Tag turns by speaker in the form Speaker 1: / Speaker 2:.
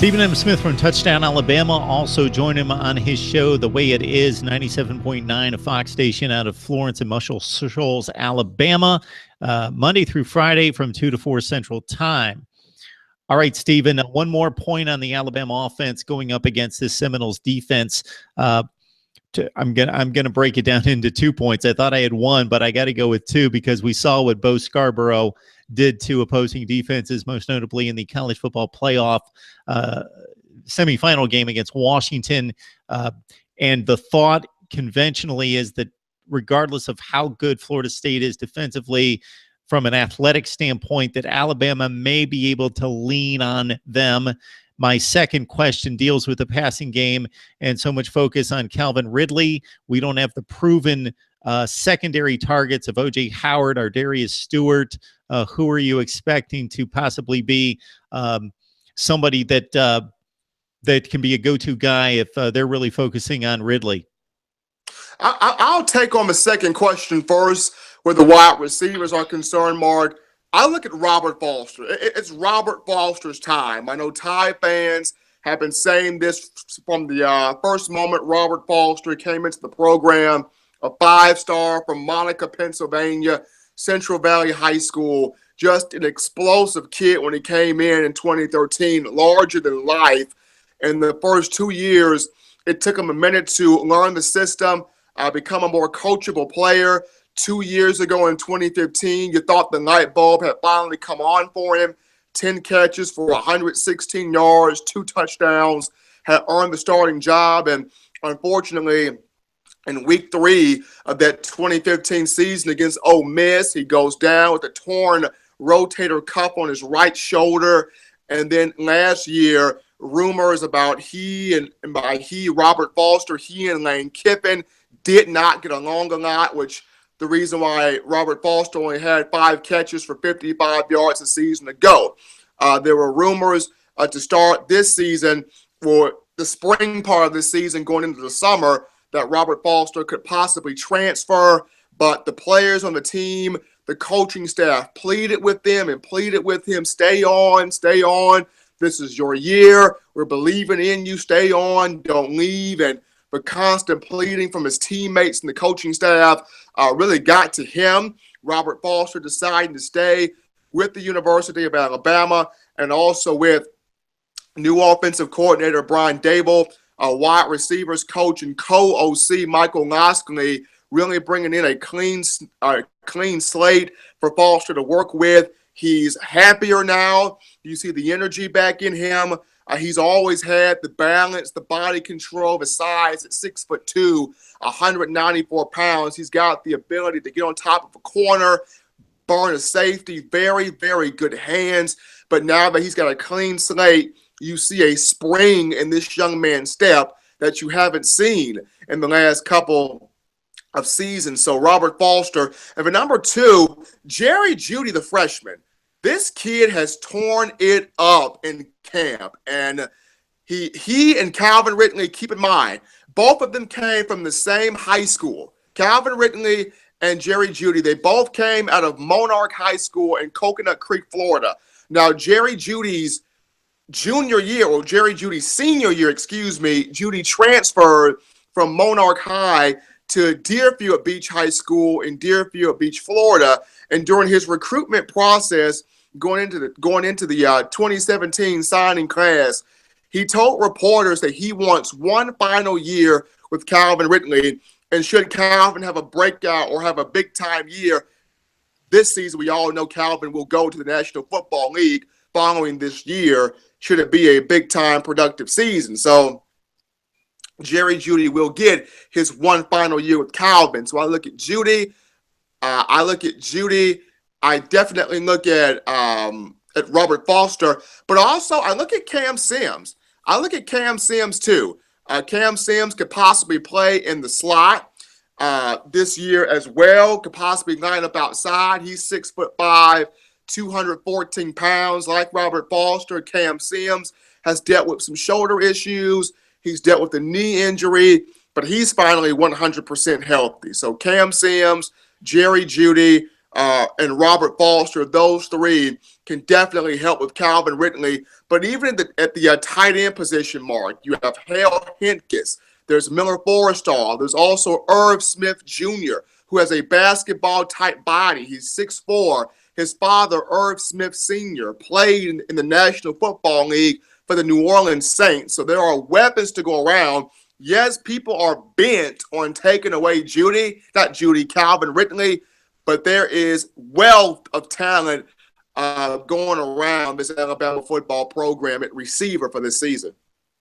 Speaker 1: Stephen M. Smith from Touchdown Alabama. Also join him on his show, The Way It Is, 97.9, a Fox station out of Florence and Muscle Shoals, Alabama, Monday through Friday from 2 to 4 Central Time. All right, Stephen, one more point on the Alabama offense going up against this Seminoles defense. I'm gonna break it down into 2 points. I thought I had one, but I got to go with two because we saw what Bo Scarborough did to opposing defenses, most notably in the college football playoff semifinal game against Washington. And the thought conventionally is that regardless of how good Florida State is defensively, from an athletic standpoint, that Alabama may be able to lean on them. My second question deals with the passing game and so much focus on Calvin Ridley. We don't have the proven secondary targets of O.J. Howard or Darius Stewart. Who are you expecting to possibly be somebody that can be a go-to guy if they're really focusing on Ridley?
Speaker 2: I'll take on the second question first, where the wide receivers are concerned, Mark. I look at Robert Foster. It's Robert Foster's time. I know Tide fans have been saying this from the first moment Robert Foster came into the program, a 5-star from Monica, Pennsylvania, Central Valley High School, just an explosive kid when he came in 2013, larger than life. In the first 2 years, it took him a minute to learn the system, become a more coachable player. 2 years ago in 2015, you thought the light bulb had finally come on for him. 10 catches for 116 yards, 2 touchdowns, had earned the starting job. And unfortunately, in week 3 of that 2015 season against Ole Miss, he goes down with a torn rotator cuff on his right shoulder. And then last year, rumors about and by he, Robert Foster, he and Lane Kiffin did not get along a lot, which the reason why Robert Foster only had 5 catches for 55 yards a season ago. There were rumors to start this season, for the spring part of this season going into the summer, that Robert Foster could possibly transfer, but the players on the team, the coaching staff pleaded with him, stay on. This is your year. We're believing in you. Stay on. Don't leave. And the constant pleading from his teammates and the coaching staff really got to him. Robert Foster deciding to stay with the University of Alabama, and also with new offensive coordinator Brian Dable, wide receivers coach and co-OC Michael Noskley, really bringing in a clean slate for Foster to work with. He's happier now. You see the energy back in him. He's always had the balance, the body control, the size at 6'2", 194 pounds. He's got the ability to get on top of a corner, burn a safety, very, very good hands. But now that he's got a clean slate, you see a spring in this young man's step that you haven't seen in the last couple of seasons. So Robert Foster. And for number 2, Jerry Jeudy, the freshman. This kid has torn it up in camp. And he and Calvin Ridley, keep in mind, both of them came from the same high school. Calvin Ridley and Jerry Jeudy, they both came out of Monarch High School in Coconut Creek, Florida. Now, Jerry Judy's senior year, Jeudy transferred from Monarch High to Deerfield Beach High School in Deerfield Beach, Florida. And during his recruitment process, going into the 2017 signing class, he told reporters that he wants one final year with Calvin Ridley. And should Calvin have a breakout or have a big-time year this season, we all know Calvin will go to the National Football League following this year, should it be a big-time productive season. So Jerry Jeudy will get his one final year with Calvin. So I look at Jeudy. I definitely look at Robert Foster, but also I look at Cam Sims. I look at Cam Sims too. Cam Sims could possibly play in the slot this year as well, could possibly line up outside. He's 6'5", 214 pounds. Like Robert Foster, Cam Sims has dealt with some shoulder issues. He's dealt with a knee injury, but he's finally 100% healthy. So Cam Sims, Jerry Jeudy, and Robert Foster. Those three can definitely help with Calvin Ridley. But even at the tight end position, Mark, you have Hale Hentges. There's Miller Forrestall. There's also Irv Smith Jr., who has a basketball-type body. He's 6'4". His father, Irv Smith Sr., played in the National Football League for the New Orleans Saints. So there are weapons to go around. Yes, people are bent on taking away Calvin Ridley, but there is wealth of talent going around this Alabama football program at receiver for this season.